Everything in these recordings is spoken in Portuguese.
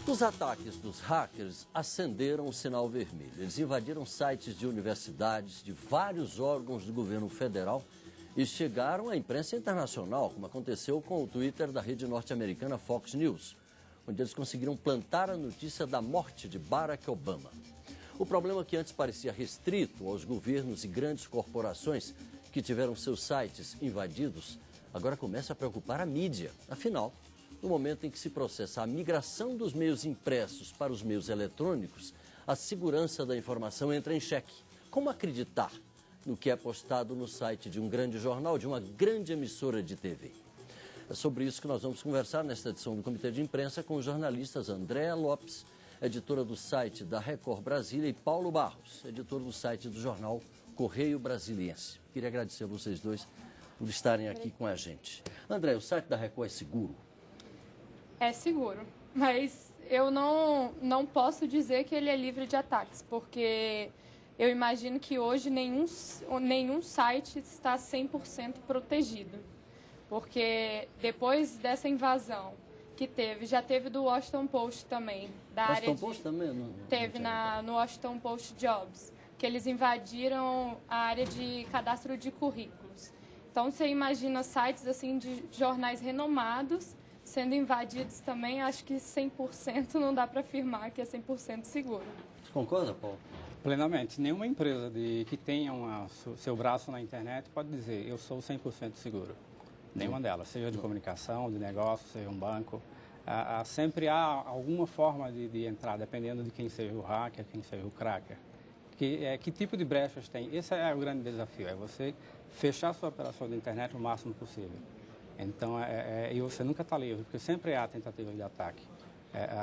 Os ataques dos hackers acenderam o sinal vermelho. Eles invadiram sites de universidades, de vários órgãos do governo federal e chegaram à imprensa internacional, como aconteceu com o Twitter da rede norte-americana Fox News, onde eles conseguiram plantar a notícia da morte de Barack Obama. O problema que antes parecia restrito aos governos e grandes corporações que tiveram seus sites invadidos, agora começa a preocupar a mídia. Afinal, no momento em que se processa a migração dos meios impressos para os meios eletrônicos, a segurança da informação entra em xeque. Como acreditar no que é postado no site de um grande jornal, de uma grande emissora de TV? É sobre isso que nós vamos conversar nesta edição do Comitê de Imprensa com os jornalistas Andréa Lopes, editora do site da Record Brasília, e Paulo Barros, editor do site do jornal Correio Brasiliense. Queria agradecer a vocês dois por estarem aqui com a gente. André, o site da Record é seguro? É seguro, mas eu não posso dizer que ele é livre de ataques, porque eu imagino que hoje nenhum site está 100% protegido. Porque depois dessa invasão que teve, já teve do Washington Post também. Washington Post também? Não, teve no Washington Post Jobs, que eles invadiram a área de cadastro de currículos. Então, você imagina sites assim de jornais renomados sendo invadidos também, acho que 100% não dá para afirmar que é 100% seguro. Você concorda, Paulo? Plenamente. Nenhuma empresa que tenha seu braço na internet pode dizer eu sou 100% seguro. Nenhuma delas, seja de comunicação, de negócio, seja um banco. Sempre há alguma forma de entrar, dependendo de quem seja o hacker, quem seja o cracker. Que tipo de brechas tem? Esse é o grande desafio, é você fechar sua operação de internet o máximo possível. Então, e você nunca está livre, porque sempre há tentativa de ataque.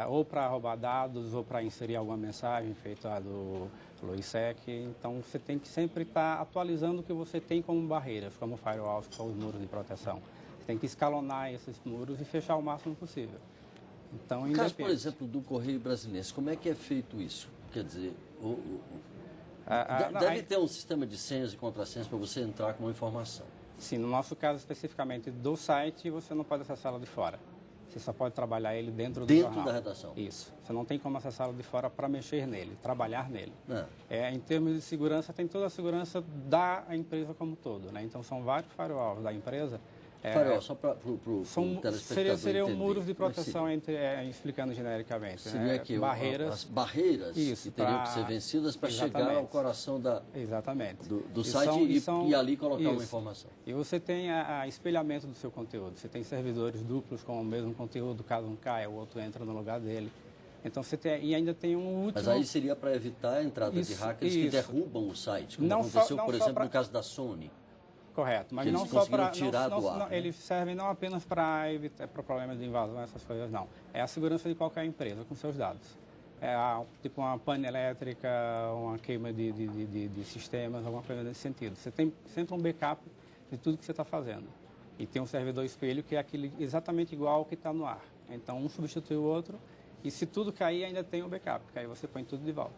Ou para roubar dados, ou para inserir alguma mensagem feita do ISEC. Então, você tem que sempre estar atualizando o que você tem como barreiras, como firewalls, que são os muros de proteção. Você tem que escalonar esses muros e fechar o máximo possível. Então, no caso, por exemplo, do Correio Brasiliense, como é que é feito isso? Quer dizer, deve ter um sistema de senhas e contrassenhas para você entrar com uma informação. Sim, no nosso caso especificamente do site, você não pode acessá-lo de fora. Você só pode trabalhar ele dentro do jornal. Dentro da redação? Isso. Você não tem como acessá-lo de fora para mexer nele, trabalhar nele. Em termos de segurança, tem toda a segurança da empresa como um todo, né? Então, são vários firewalls da empresa. Firewall, só para o telespectador seriam entender. muros de proteção, explicando genericamente. Seria que barreiras, as barreiras que teriam que ser vencidas para chegar ao coração do site e ali colocar uma informação. E você tem espelhamento do seu conteúdo. Você tem servidores duplos com o mesmo conteúdo, caso um caia, o outro entra no lugar dele. Então você tem, e ainda tem um último... Mas aí seria para evitar a entrada de hackers que derrubam o site, como aconteceu, por exemplo, no caso da Sony. Correto, mas não só para eles servem não apenas para evitar problemas de invasão, essas coisas, não. É a segurança de qualquer empresa com seus dados. Tipo uma pane elétrica, uma queima de sistemas, alguma coisa nesse sentido. Você tem sempre um backup de tudo que você está fazendo. E tem um servidor espelho que é aquele exatamente igual ao que está no ar. Então, um substitui o outro e se tudo cair, ainda tem o backup, que aí você põe tudo de volta.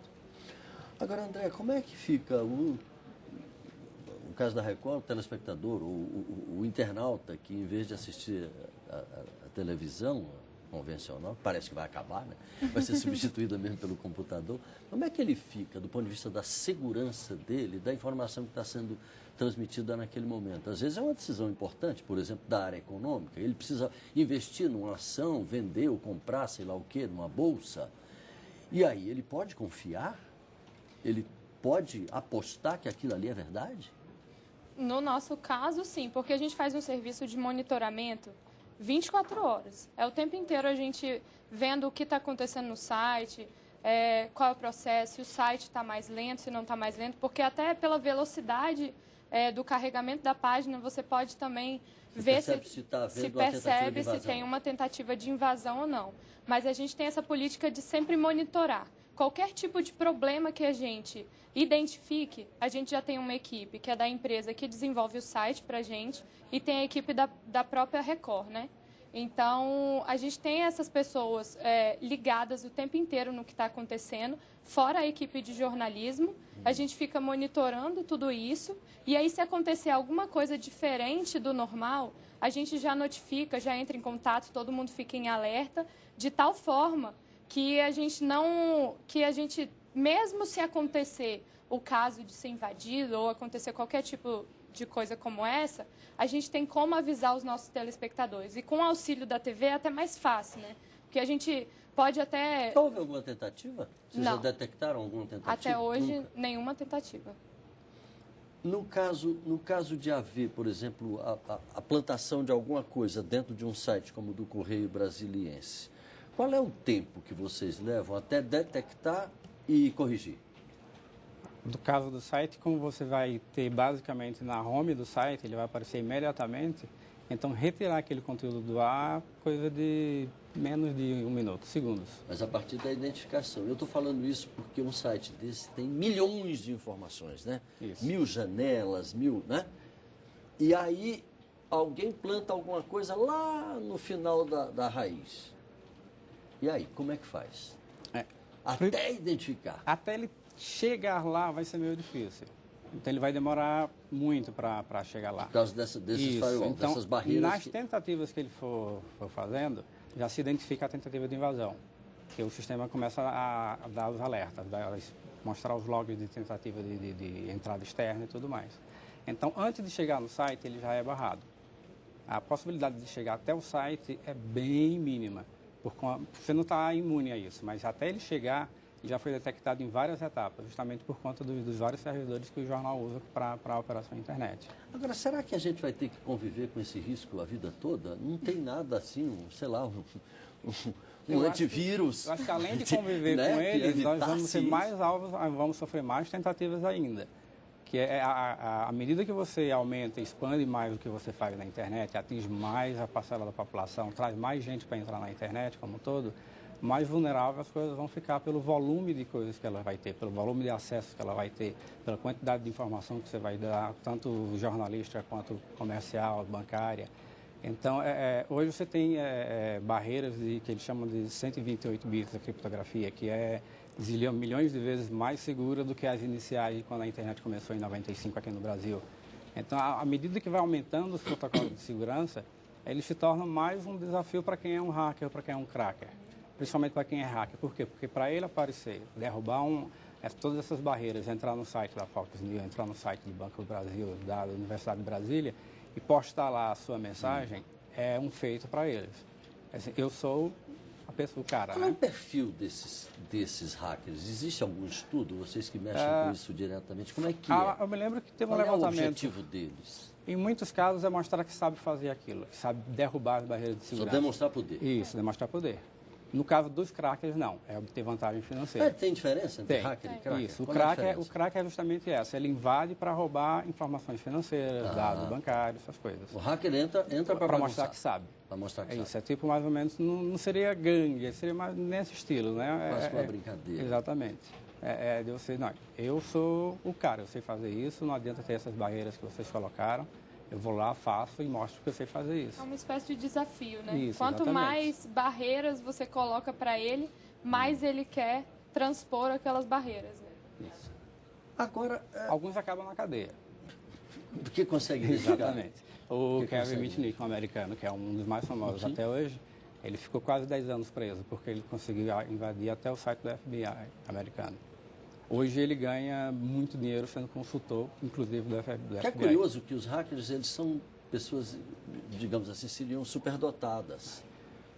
Agora, André, como é que fica no caso da Record, o telespectador, o internauta que, em vez de assistir a televisão convencional, parece que vai acabar, né? Vai ser substituída mesmo pelo computador. Como é que ele fica do ponto de vista da segurança dele, da informação que está sendo transmitida naquele momento? Às vezes é uma decisão importante, por exemplo, da área econômica. Ele precisa investir numa ação, vender ou comprar, sei lá o quê, numa bolsa. E aí, ele pode confiar? Ele pode apostar que aquilo ali é verdade? No nosso caso, sim, porque a gente faz um serviço de monitoramento 24 horas. É o tempo inteiro a gente vendo o que está acontecendo no site, qual é o processo, se o site está mais lento, se não está mais lento, porque até pela velocidade do carregamento da página, você pode também ver se percebe se tem uma tentativa de invasão ou não. Mas a gente tem essa política de sempre monitorar. qualquer tipo de problema que a gente identifique, a gente já tem uma equipe que é da empresa que desenvolve o site para a gente e tem a equipe da própria Record, né? Então, a gente tem essas pessoas ligadas o tempo inteiro no que está acontecendo, fora a equipe de jornalismo. A gente fica monitorando tudo isso e aí, se acontecer alguma coisa diferente do normal, a gente já notifica, já entra em contato, todo mundo fica em alerta, de tal forma que a gente não... que a gente, mesmo se acontecer o caso de ser invadido ou acontecer qualquer tipo de coisa como essa, a gente tem como avisar os nossos telespectadores. E com o auxílio da TV é até mais fácil, né? Porque a gente pode até... Houve alguma tentativa? Vocês Não. já detectaram alguma tentativa? Até hoje, Nunca. nenhuma tentativa. No caso de haver, por exemplo, a plantação de alguma coisa dentro de um site como o do Correio Brasiliense, qual é o tempo que vocês levam até detectar e corrigir? No caso do site, como você vai ter basicamente na home do site, ele vai aparecer imediatamente, então retirar aquele conteúdo do ar, coisa de menos de 1 minuto, segundos. Mas a partir da identificação. Eu estou falando isso porque um site desse tem milhões de informações, né? Isso. 1000 janelas, 1000, né? E aí alguém planta alguma coisa lá no final da raiz. E aí, como é que faz? Até identificar. Até ele chegar lá vai ser meio difícil. Então ele vai demorar muito para chegar lá. Por causa desses firewalls, então, dessas barreiras. Nas tentativas que ele for fazendo, já se identifica a tentativa de invasão. Que o sistema começa a dar os alertas, mostrar os logs de tentativa de entrada externa e tudo mais. Então, antes de chegar no site, ele já é barrado. A possibilidade de chegar até o site é bem mínima. Você não está imune a isso, mas até ele chegar, já foi detectado em várias etapas, justamente por conta dos vários servidores que o jornal usa para a operação internet. Agora, será que a gente vai ter que conviver com esse risco a vida toda? Não tem nada assim, sei lá, um antivírus. Eu acho que além de conviver né, com eles, nós vamos evitasse ser isso. mais alvos, vamos sofrer mais tentativas ainda. Que é à medida que você aumenta, expande mais o que você faz na internet, atinge mais a parcela da população, traz mais gente para entrar na internet como um todo, mais vulnerável as coisas vão ficar pelo volume de coisas que ela vai ter, pelo volume de acessos que ela vai ter, pela quantidade de informação que você vai dar, tanto jornalística quanto comercial, bancária. Então, hoje você tem barreiras que eles chamam de 128 bits da criptografia, que é milhões de vezes mais segura do que as iniciais de quando a internet começou em 95 aqui no Brasil. Então, à medida que vai aumentando os protocolos de segurança, eles se tornam mais um desafio para quem é um hacker, para quem é um cracker. Principalmente para quem é hacker. Por quê? Porque para ele aparecer, derrubar todas essas barreiras, entrar no site da Fox News, entrar no site do Banco do Brasil, da Universidade de Brasília, e postar lá a sua mensagem, é um feito para eles. Assim, eu sou a pessoa, o cara. Qual é o perfil desses hackers? Existe algum estudo, vocês que mexem com isso diretamente? Como é que é? Eu me lembro que teve um Qual é o levantamento. objetivo deles? Em muitos casos é mostrar que sabe fazer aquilo, que sabe derrubar as barreiras de Só segurança. demonstrar poder. Isso, demonstrar poder. No caso dos crackers, não. É obter vantagem financeira. Tem diferença entre Tem. hacker e cracker? Isso. Qual é a diferença? O cracker é justamente essa. Ele invade para roubar informações financeiras, dados bancários, essas coisas. O hacker entra Para mostrar que sabe. Para mostrar que É sabe. isso. É tipo mais ou menos, não seria gangue, seria mais nesse estilo, né? Quase uma brincadeira. Exatamente. De você, não, eu sou o cara, eu sei fazer isso, não adianta ter essas barreiras que vocês colocaram. Eu vou lá, faço e mostro que eu sei fazer isso. É uma espécie de desafio, né? Isso, Quanto exatamente. mais barreiras você coloca para ele, mais ele quer transpor aquelas barreiras. Né? Isso. Agora, Alguns acabam na cadeia. porque consegue identificar? Exatamente. O Que Kevin consegue. Mitnick, um americano, que é um dos mais famosos até hoje, ele ficou quase 10 anos preso, porque ele conseguiu invadir até o site do FBI americano. Hoje ele ganha muito dinheiro sendo consultor, inclusive do FBI. Que é curioso que os hackers, eles são pessoas, digamos assim, seriam superdotadas.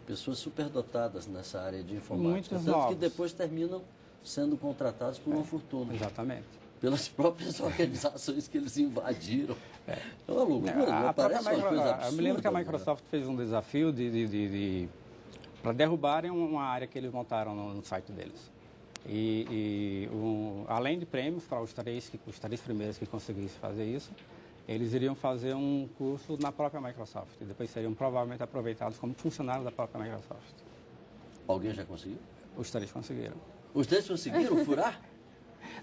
Pessoas superdotadas nessa área de informática. Muitos Tanto novos. que depois terminam sendo contratados por uma fortuna. Exatamente. Pelas próprias organizações que eles invadiram. É uma loucura, A parece própria uma coisa absurda. Eu me lembro que a né? Microsoft fez um desafio para derrubarem uma área que eles montaram no site deles. Além de prêmios para os três primeiros que conseguissem fazer isso, eles iriam fazer um curso na própria Microsoft e depois seriam provavelmente aproveitados como funcionários da própria Microsoft. Alguém já conseguiu? Os três conseguiram. Os três conseguiram furar?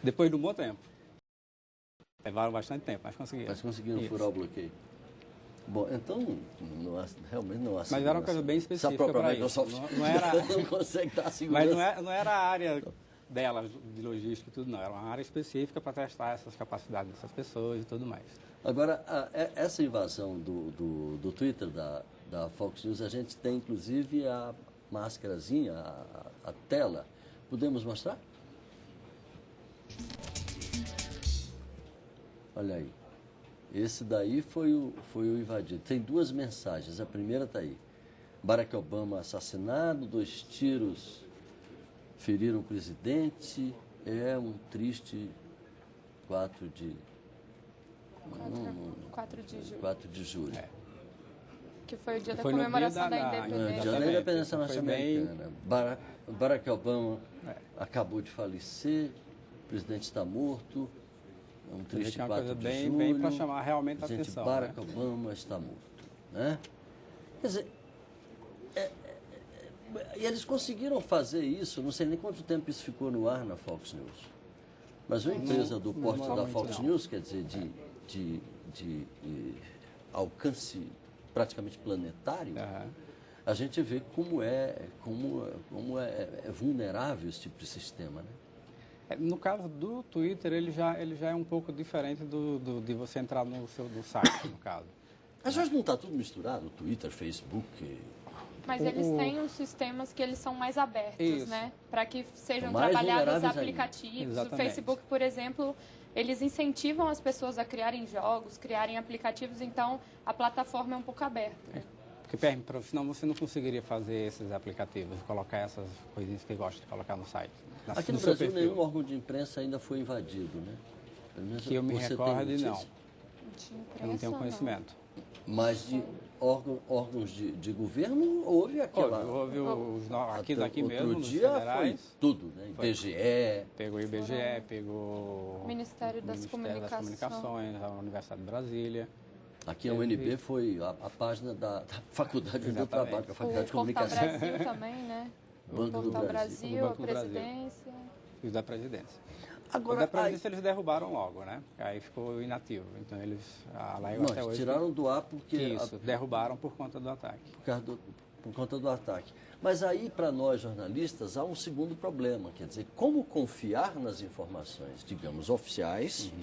Depois de um bom tempo. Levaram bastante tempo, mas conseguiram. Mas conseguiram furar o bloqueio. Bom, então, realmente não há segurança. Mas era uma coisa bem específica para isso. Não era... não consegue dar segurança. Mas não era a área dela, de logística e tudo, não. Era uma área específica para testar essas capacidades dessas pessoas e tudo mais. Agora, essa invasão do Twitter, da Fox News, a gente tem, inclusive, a máscarazinha, a tela. Podemos mostrar? Olha aí. Esse daí foi o invadido. Tem duas mensagens. A primeira está aí. Barack Obama assassinado, 2 tiros feriram o presidente. É um triste 4 de julho. É. Que foi o dia da comemoração da independência. Dia da independência norte-americana. Barack Obama acabou de falecer, o presidente está morto. É um triste 4 de julho. Bem para chamar realmente a atenção. Barack Obama está morto. Né? Quer dizer, e eles conseguiram fazer isso, não sei nem quanto tempo isso ficou no ar na Fox News. Mas uma empresa do porte da Fox News, quer dizer, de alcance praticamente planetário, a gente vê como é vulnerável esse tipo de sistema, né? No caso do Twitter, ele já é um pouco diferente de você entrar no site, no caso. Às vezes não está tudo misturado, Twitter, Facebook... Mas eles têm os sistemas que eles são mais abertos, né? Para que sejam mais trabalhados aplicativos. O Facebook, por exemplo, eles incentivam as pessoas a criarem jogos, criarem aplicativos, então a plataforma é um pouco aberta. Porque senão você não conseguiria fazer esses aplicativos, colocar essas coisinhas que gosta de colocar no site. Aqui no Brasil nenhum órgão de imprensa ainda foi invadido, né? Pelo menos que eu me recorde, não. Eu não tenho conhecimento. Mas de órgãos de governo, houve aquela... Houve aqui daqui mesmo, outro nos dia federais. Foi tudo, né? IBGE... Pegou o IBGE, pegou... Ministério das Comunicações, a Universidade de Brasília. Aqui a UNB foi a página da Faculdade do Trabalho, a Faculdade de Comunicação. O Portal Brasil também, né? Banco do Brasil. A Presidência. E o da Presidência. Agora, o da Presidência eles derrubaram logo, né? Aí ficou inativo. Então eles... até hoje, tiraram do ar porque... Isso, derrubaram por conta do ataque. Por conta do ataque. Mas aí, para nós jornalistas, há um segundo problema. Quer dizer, como confiar nas informações, digamos, oficiais...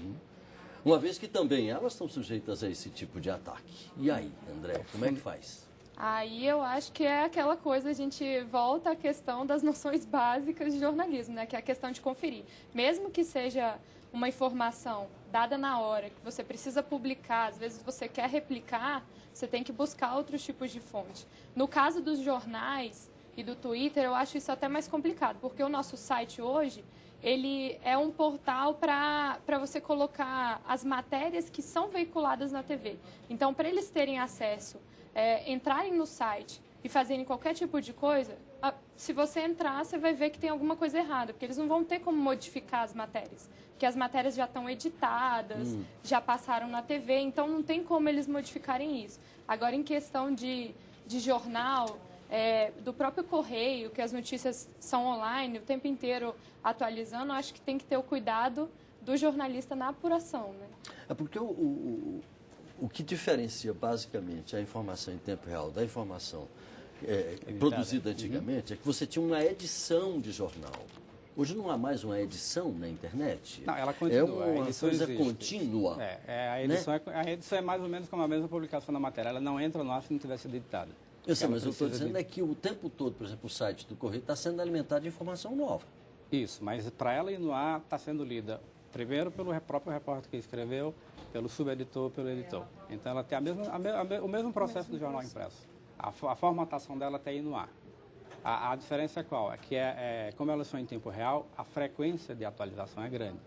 Uma vez que também elas estão sujeitas a esse tipo de ataque. E aí, André, como é que faz? Aí eu acho que é aquela coisa, a gente volta à questão das noções básicas de jornalismo, né? Que é a questão de conferir. Mesmo que seja uma informação dada na hora, que você precisa publicar, às vezes você quer replicar, você tem que buscar outros tipos de fonte. No caso dos jornais e do Twitter, eu acho isso até mais complicado, porque o nosso site hoje... ele é um portal para você colocar as matérias que são veiculadas na TV. Então, para eles terem acesso, entrarem no site e fazerem qualquer tipo de coisa, se você entrar, você vai ver que tem alguma coisa errada, porque eles não vão ter como modificar as matérias, porque as matérias já estão editadas, já passaram na TV, então não tem como eles modificarem isso. Agora, em questão de jornal... do próprio correio, que as notícias são online, o tempo inteiro atualizando, acho que tem que ter o cuidado do jornalista na apuração, né? É porque o que diferencia basicamente a informação em tempo real da informação produzida antigamente é que você tinha uma edição de jornal. Hoje não há mais uma edição na internet. Não, ela continua. É uma coisa contínua. A edição é mais ou menos como a mesma publicação da matéria. Ela não entra no ar se não tivesse sido editada. Eu sei, mas eu estou dizendo é que o tempo todo, por exemplo, o site do Correio está sendo alimentado de informação nova. Isso, mas para ela ir no ar, está sendo lida primeiro pelo próprio repórter que escreveu, pelo subeditor, pelo editor. Então ela tem o mesmo processo do jornal impresso. A formatação dela até ir no ar. A diferença é qual? É que como elas são em tempo real, a frequência de atualização é grande.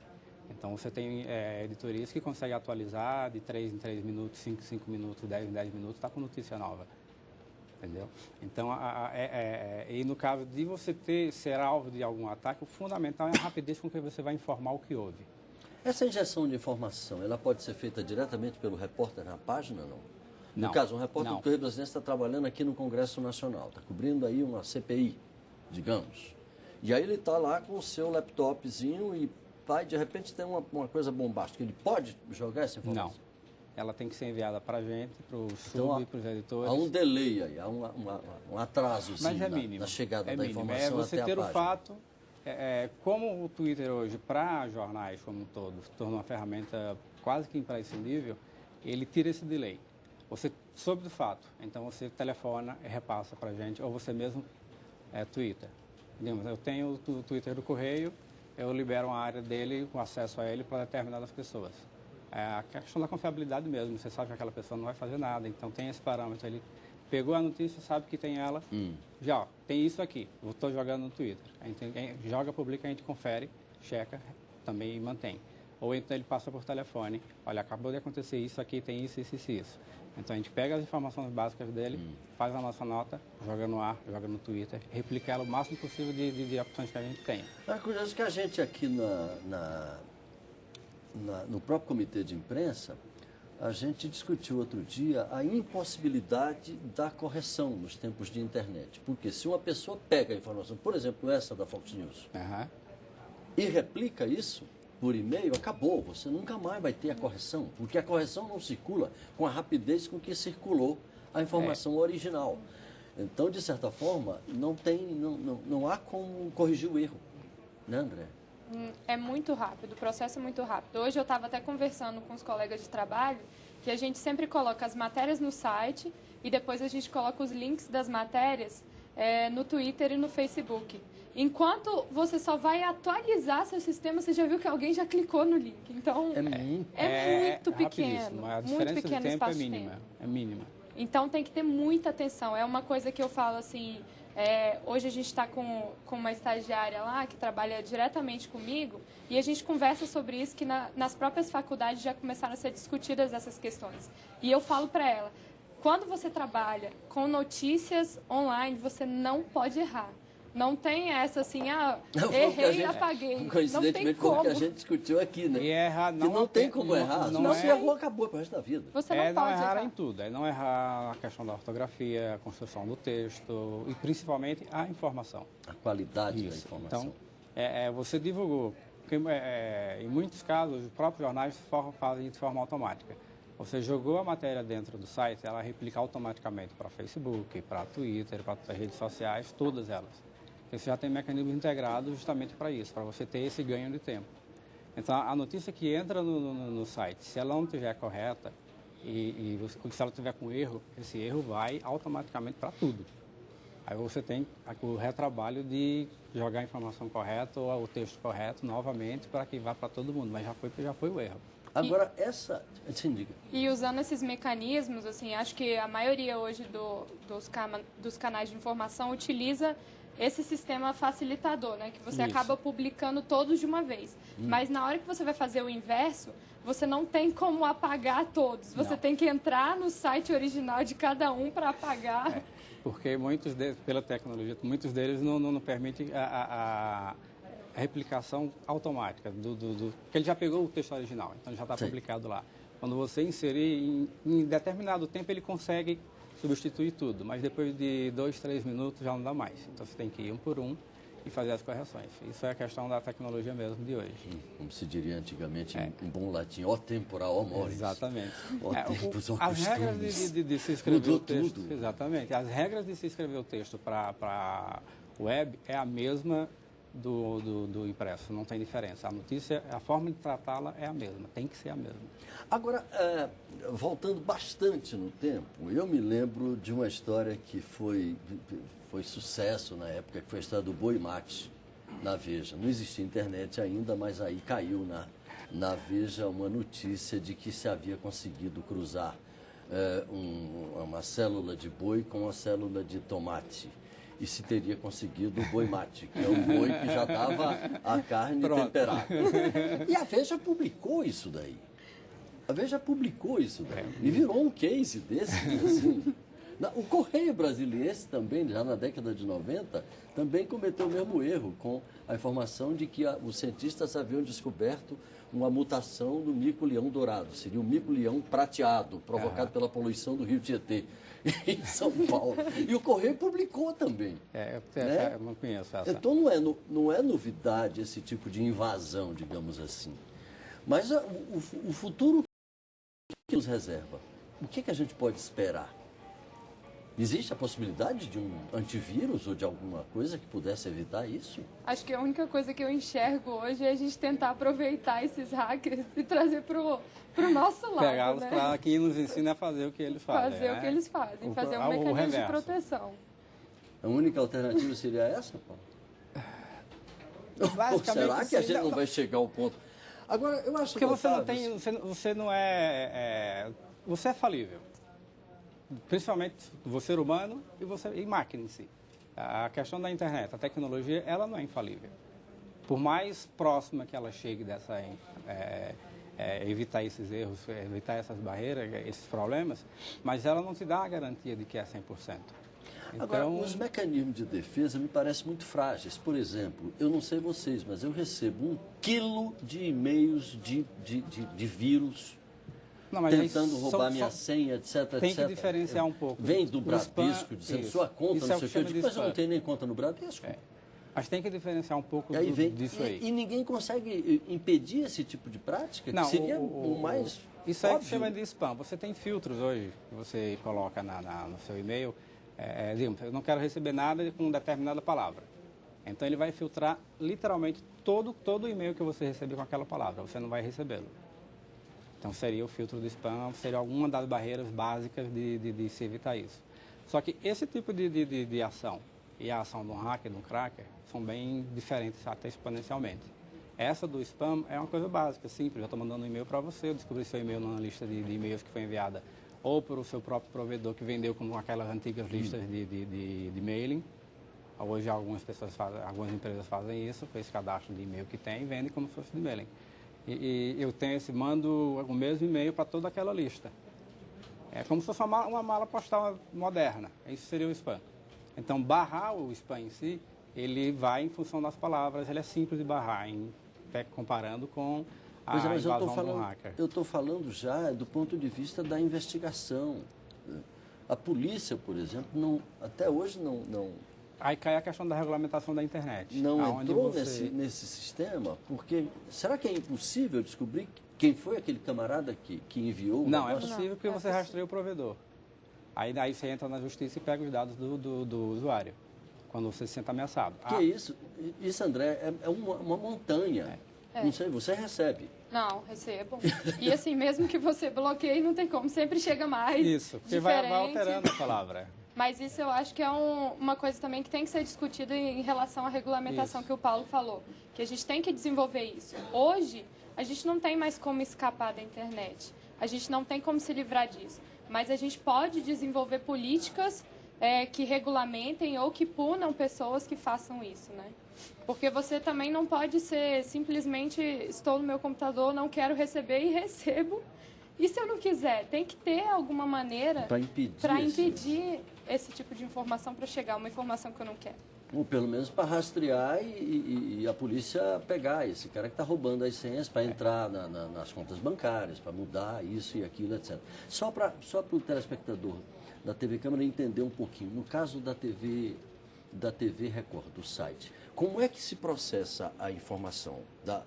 Então você tem editorias que conseguem atualizar de 3 em 3 minutos, 5 em 5 minutos, 10 em 10 minutos, está com notícia nova. Entendeu? Então, e no caso de você ser alvo de algum ataque, o fundamental é a rapidez com que você vai informar o que houve. Essa injeção de informação, ela pode ser feita diretamente pelo repórter na página, não? Não. No caso, um repórter do Correio Brasileiro está trabalhando aqui no Congresso Nacional, está cobrindo aí uma CPI, digamos. E aí ele está lá com o seu laptopzinho e vai, de repente tem uma coisa bombástica. Ele pode jogar essa informação? Não. Ela tem que ser enviada para a gente, para o Então, sub, para os editores. Há um delay aí, há um atrasozinho Mas é mínimo. na chegada da mínimo. informação você até a ter o página. fato, como o Twitter hoje, para jornais como um todo, se tornou uma ferramenta quase que imprescindível, ele tira esse delay. Você soube do fato, então você telefona e repassa para a gente, ou você mesmo twitta. Digamos, eu tenho o Twitter do Correio, eu libero uma área dele, com acesso a ele para determinadas pessoas. É a questão da confiabilidade mesmo, você sabe que aquela pessoa não vai fazer nada, então tem esse parâmetro. Ele pegou a notícia, sabe que tem ela, já, tem isso aqui, eu estou jogando no Twitter. A gente joga, publica, a gente confere, checa, também mantém. Ou então ele passa por telefone, olha, acabou de acontecer isso aqui, tem isso, isso, isso, isso. Então a gente pega as informações básicas dele, faz a nossa nota, joga no ar, joga no Twitter, replica ela o máximo possível de opções que a gente tem. É curioso que a gente aqui no próprio comitê de imprensa, a gente discutiu outro dia a impossibilidade da correção nos tempos de internet. Porque se uma pessoa pega a informação, por exemplo, essa da Fox News, e replica isso por e-mail, acabou. Você nunca mais vai ter a correção, porque a correção não circula com a rapidez com que circulou a informação original. Então, de certa forma, não há como corrigir o erro, né, André? É muito rápido, o processo é muito rápido. Hoje eu estava até conversando com os colegas de trabalho que a gente sempre coloca as matérias no site e depois a gente coloca os links das matérias no Twitter e no Facebook. Enquanto você só vai atualizar seu sistema, você já viu que alguém já clicou no link. Então, é muito pequeno. A muito diferença pequeno de tempo espaço é mínima. É mínima. Então, tem que ter muita atenção. É uma coisa que eu falo assim... hoje a gente está com uma estagiária lá que trabalha diretamente comigo e a gente conversa sobre isso, que nas próprias faculdades já começaram a ser discutidas essas questões. E eu falo para ela, quando você trabalha com notícias online, você não pode errar. Não tem essa assim, errei e apaguei. Coincidentemente foi o que a gente discutiu aqui, né? E errar não tem como errar. Não se errou, acabou pro resto da vida. Você não pode errar em tudo. É não errar a questão da ortografia, a construção do texto e principalmente a informação. A qualidade da informação. Então, você divulgou. Porque, em muitos casos, os próprios jornais fazem de forma automática. Você jogou a matéria dentro do site, ela replica automaticamente para Facebook, para Twitter, para as redes sociais, todas elas. Você já tem mecanismos integrados justamente para isso, para você ter esse ganho de tempo. Então, a notícia que entra no site, se ela não estiver correta e se ela estiver com erro, esse erro vai automaticamente para tudo. Aí você tem o retrabalho de jogar a informação correta ou o texto correto novamente para que vá para todo mundo, mas já foi o erro. Agora, diga. E usando esses mecanismos, assim, acho que a maioria hoje dos canais de informação utiliza esse sistema facilitador, né? Que você acaba publicando todos de uma vez. Mas na hora que você vai fazer o inverso, você não tem como apagar todos. Você tem que entrar no site original de cada um para apagar. Porque muitos deles, pela tecnologia, muitos deles não permitem a replicação automática porque ele já pegou o texto original, então já está publicado lá. Quando você inserir, em determinado tempo ele consegue substituir tudo, mas depois de 2, 3 minutos já não dá mais. Então você tem que ir um por um e fazer as correções. Isso é a questão da tecnologia mesmo de hoje. Como se diria antigamente em bom latim, ó temporal, ó mores. Exatamente. As regras de se escrever o texto. Tudo. Exatamente. As regras de se escrever o texto para web é a mesma do impresso, não tem diferença. A notícia, a forma de tratá-la é a mesma, tem que ser a mesma. Agora, voltando bastante no tempo, eu me lembro de uma história que foi sucesso na época, que foi a história do boi mate na Veja. Não existia internet ainda, mas aí caiu na Veja uma notícia de que se havia conseguido cruzar uma célula de boi com uma célula de tomate. E se teria conseguido o boi mate, que é o boi que já dava a carne temperada. E a Veja publicou isso daí. E virou um case desse, assim. O Correio Brasiliense também, já na década de 90, também cometeu o mesmo erro com a informação de que os cientistas haviam descoberto uma mutação do mico-leão dourado. Seria o mico-leão prateado, provocado pela poluição do Rio Tietê, em São Paulo. E o Correio publicou também. né? Eu não conheço essa. Então não é novidade esse tipo de invasão, digamos assim. Mas o futuro que nos reserva? O que a gente pode esperar? Existe a possibilidade de um antivírus ou de alguma coisa que pudesse evitar isso? Acho que a única coisa que eu enxergo hoje é a gente tentar aproveitar esses hackers e trazer para o nosso lado. Pegá-los né? para que nos ensina a fazer o que eles fazem. Fazer o que eles fazem, fazer um mecanismo de proteção. A única alternativa seria essa, Paulo? Ou será que a gente não vai chegar ao ponto? Agora, eu acho que você não tem, você não você é falível. Principalmente você ser humano e máquina em si. A questão da internet, a tecnologia, ela não é infalível. Por mais próxima que ela chegue dessa evitar esses erros, evitar essas barreiras, esses problemas, mas ela não te dá a garantia de que é 100%. Então, agora, os mecanismos de defesa me parecem muito frágeis. Por exemplo, eu não sei vocês, mas eu recebo 1 quilo de e-mails de vírus tentando roubar minha senha, etc, tem que diferenciar um pouco. Vem do Bradesco, dizendo sua conta, não sei o quê. Mas eu não tenho nem conta no Bradesco. Mas tem que diferenciar um pouco disso aí. E ninguém consegue impedir esse tipo de prática? Não, que seria o mais isso óbvio. aí que chama de spam. Você tem filtros hoje que você coloca no seu e-mail. Eu não quero receber nada com determinada palavra. Então ele vai filtrar literalmente todo o e-mail que você receber com aquela palavra. Você não vai recebê-lo. Então seria o filtro do spam, seria alguma das barreiras básicas de se evitar isso. Só que esse tipo de ação e a ação de um hacker, de um cracker, são bem diferentes até exponencialmente. Essa do spam é uma coisa básica, simples. Eu estou mandando um e-mail para você, eu descobri seu e-mail numa lista de e-mails que foi enviada ou para o seu próprio provedor que vendeu como aquelas antigas listas de mailing. Hoje algumas empresas fazem isso, com esse cadastro de e-mail que tem, e vendem como se fosse de mailing. E eu mando o mesmo e-mail para toda aquela lista. É como se fosse uma mala postal moderna. Isso seria o spam. Então, barrar o spam em si, ele vai em função das palavras, ele é simples de barrar, comparando com a invasão do hacker. Eu estou falando já do ponto de vista da investigação. A polícia, por exemplo, até hoje não... Aí cai a questão da regulamentação da internet. Não entrou nesse sistema, porque será que é impossível descobrir quem foi aquele camarada que enviou? Não, é possível porque você rastreia o provedor. Aí daí você entra na justiça e pega os dados do usuário, quando você se sente ameaçado. Isso? Isso, André, é uma montanha. Não sei, você recebe. Não, recebo. E assim, mesmo que você bloqueie, não tem como, sempre chega mais. Isso, porque vai alterando a palavra. Mas isso eu acho que é uma coisa também que tem que ser discutida em relação à regulamentação que o Paulo falou, que a gente tem que desenvolver isso. Hoje, a gente não tem mais como escapar da internet, a gente não tem como se livrar disso, mas a gente pode desenvolver políticas que regulamentem ou que punam pessoas que façam isso, né? Porque você também não pode ser simplesmente, estou no meu computador, não quero receber e recebo. E se eu não quiser? Tem que ter alguma maneira para impedir esse tipo de informação para chegar, uma informação que eu não quero. Ou pelo menos para rastrear e a polícia pegar esse cara que está roubando as senhas para entrar nas contas bancárias, para mudar isso e aquilo, etc. Só para o telespectador da TV Câmara entender um pouquinho, no caso da TV Record, do site, como é que se processa a informação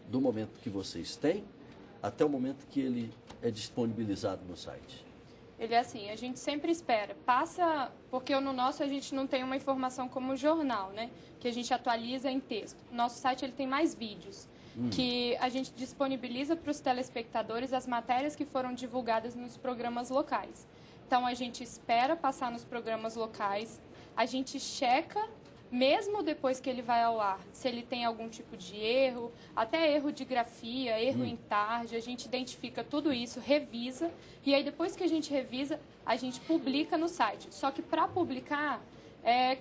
do momento que vocês têm até o momento que ele é disponibilizado no site? Ele é assim, a gente sempre espera, porque no nosso a gente não tem uma informação como jornal, né? Que a gente atualiza em texto. Nosso site ele tem mais vídeos, que a gente disponibiliza para os telespectadores as matérias que foram divulgadas nos programas locais. Então, a gente espera passar nos programas locais, a gente checa, mesmo depois que ele vai ao ar, se ele tem algum tipo de erro, até erro de grafia, erro em tarde, a gente identifica tudo isso, revisa, e aí depois que a gente revisa, a gente publica no site. Só que para publicar,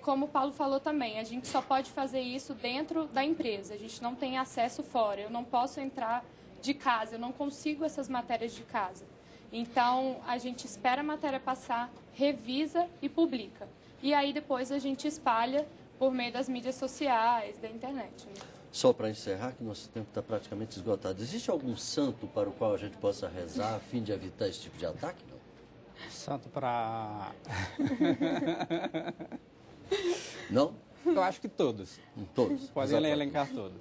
como o Paulo falou também, a gente só pode fazer isso dentro da empresa, a gente não tem acesso fora, eu não posso entrar de casa, eu não consigo essas matérias de casa. Então, a gente espera a matéria passar, revisa e publica. E aí depois a gente espalha por meio das mídias sociais, da internet. Né? Só para encerrar, que nosso tempo está praticamente esgotado. Existe algum santo para o qual a gente possa rezar a fim de evitar esse tipo de ataque? Não? Santo para... Não? Eu acho que todos. Todos. Podem elencar todos.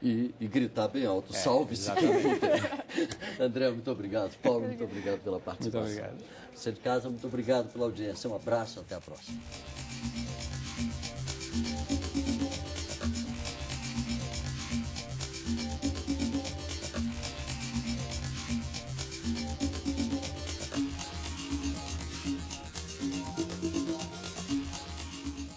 E gritar bem alto, salve-se. André, muito obrigado. Paulo, muito obrigado pela participação. Muito obrigado. Você de casa, muito obrigado pela audiência. Um abraço, até a próxima.